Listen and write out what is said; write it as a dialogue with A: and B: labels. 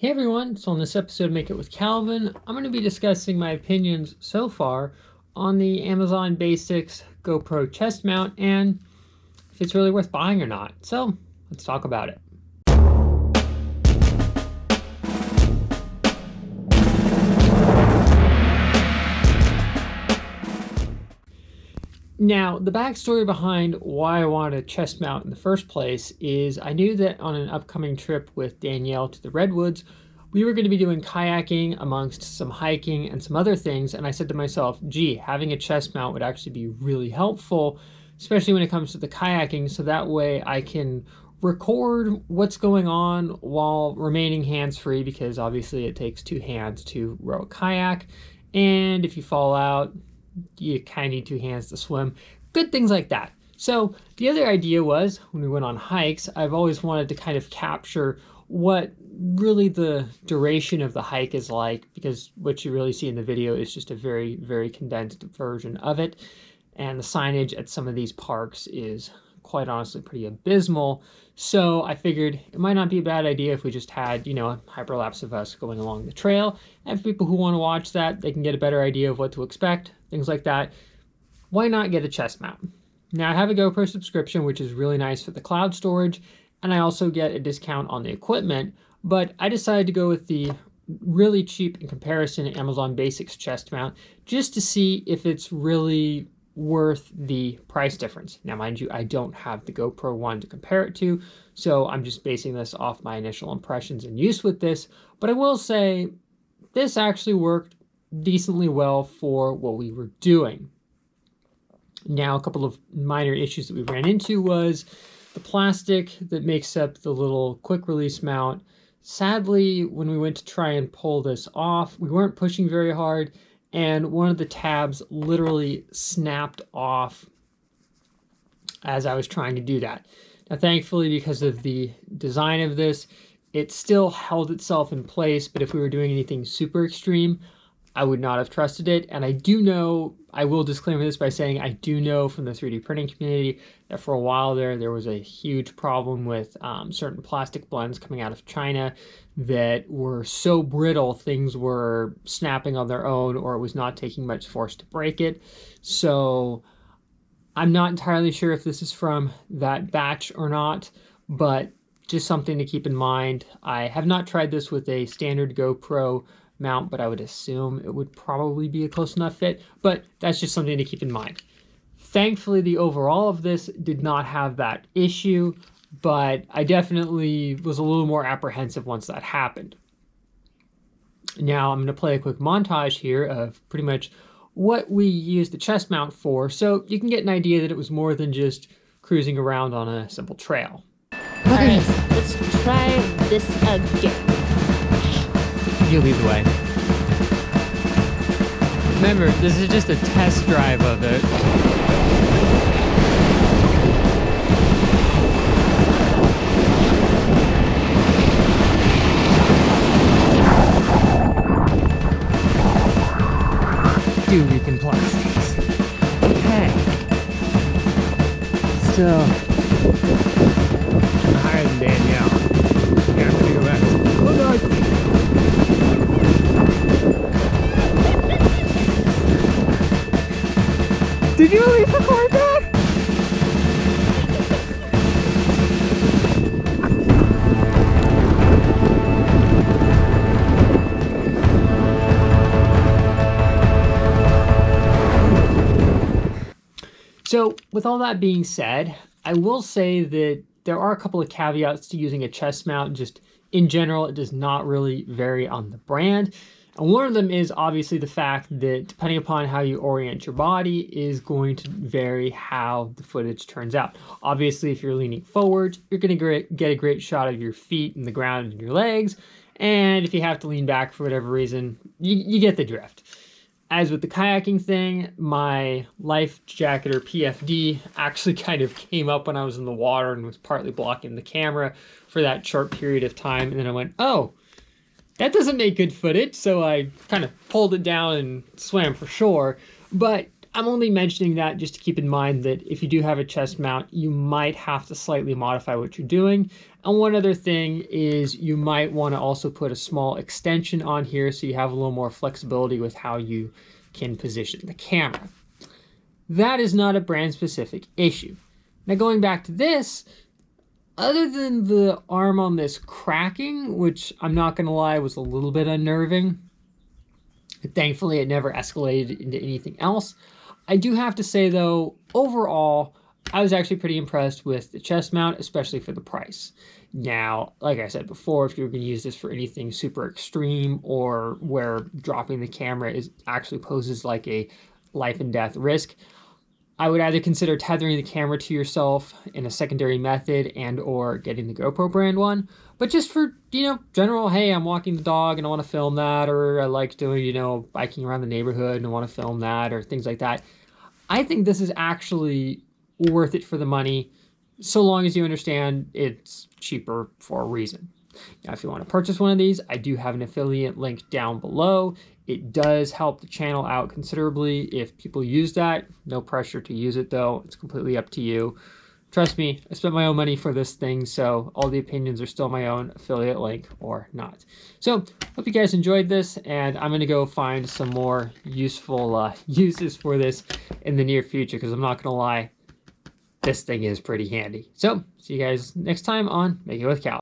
A: Hey everyone, so on this episode of Make It with Calvin, I'm going to be discussing my opinions so far on the Amazon Basics GoPro chest mount and if it's really worth buying or not. So let's talk about it. Now, the backstory behind why I wanted a chest mount in the first place is I knew that on an upcoming trip with Danielle to the Redwoods, we were going to be doing kayaking amongst some hiking and some other things, and I said to myself, gee, having a chest mount would actually be really helpful, especially when it comes to the kayaking, so that way I can record what's going on while remaining hands-free, because obviously it takes two hands to row a kayak, and if you fall out, you kind of need two hands to swim. Good things like that. So the other idea was, when we went on hikes, I've always wanted to kind of capture what really the duration of the hike is like, because what you really see in the video is just a very, very condensed version of it. And the signage at some of these parks is quite honestly pretty abysmal. So I figured it might not be a bad idea if we just had, a hyperlapse of us going along the trail. And for people who want to watch that, they can get a better idea of what to expect, things like that. Why not get a chest mount? Now I have a GoPro subscription, which is really nice for the cloud storage, and I also get a discount on the equipment, but I decided to go with the really cheap in comparison Amazon Basics chest mount just to see if it's really worth the price difference. Now, mind you, I don't have the GoPro one to compare it to, so I'm just basing this off my initial impressions and use with this, but I will say this actually worked decently well for what we were doing. Now, a couple of minor issues that we ran into was the plastic that makes up the little quick release mount. Sadly, when we went to try and pull this off, we weren't pushing very hard, and one of the tabs literally snapped off as I was trying to do that. Now, thankfully, because of the design of this, it still held itself in place, but if we were doing anything super extreme, I would not have trusted it. And I do know, I will disclaimer this by saying, I do know from the 3D printing community that for a while there was a huge problem with certain plastic blends coming out of China that were so brittle, things were snapping on their own, or it was not taking much force to break it. So I'm not entirely sure if this is from that batch or not, but just something to keep in mind. I have not tried this with a standard GoPro mount, but I would assume it would probably be a close enough fit, but that's just something to keep in mind. Thankfully, the overall of this did not have that issue, but I definitely was a little more apprehensive once that happened. Now I'm going to play a quick montage here of pretty much what we used the chest mount for, so you can get an idea that it was more than just cruising around on a simple trail.
B: Alright, let's try this again.
A: You lead the way. Remember, this is just a test drive of it. Dude, we can plastics. Okay. So, I'm higher than Danielle. Yeah, I'm gonna go back. Oh god! Did you at least record that? So, with all that being said, I will say that there are a couple of caveats to using a chest mount. Just in general, it does not really vary on the brand. And one of them is obviously the fact that depending upon how you orient your body is going to vary how the footage turns out. Obviously, if you're leaning forward, you're going to get a great shot of your feet and the ground and your legs. And if you have to lean back for whatever reason, you get the drift. As with the kayaking thing, my life jacket or PFD actually kind of came up when I was in the water and was partly blocking the camera for that short period of time. And then I went, oh, that doesn't make good footage. So I kind of pulled it down and swam for shore. But I'm only mentioning that just to keep in mind that if you do have a chest mount, you might have to slightly modify what you're doing. And one other thing is you might want to also put a small extension on here so you have a little more flexibility with how you can position the camera. That is not a brand specific issue. Now going back to this, other than the arm on this cracking, which I'm not going to lie was a little bit unnerving, thankfully it never escalated into anything else. I do have to say though, overall, I was actually pretty impressed with the chest mount, especially for the price. Now, like I said before, if you're going to use this for anything super extreme or where dropping the camera actually poses like a life and death risk, I would either consider tethering the camera to yourself in a secondary method and or getting the GoPro brand one. But just for, general, hey, I'm walking the dog and I want to film that, or I like doing, biking around the neighborhood and I want to film that, or things like that. I think this is actually worth it for the money, so long as you understand it's cheaper for a reason. Now, if you want to purchase one of these, I do have an affiliate link down below. It does help the channel out considerably if people use that. No pressure to use it though. It's completely up to you. Trust me, I spent my own money for this thing, so all the opinions are still my own, affiliate link or not. So, hope you guys enjoyed this, and I'm going to go find some more useful uses for this in the near future, because I'm not going to lie, this thing is pretty handy. So, see you guys next time on Make It With Cal.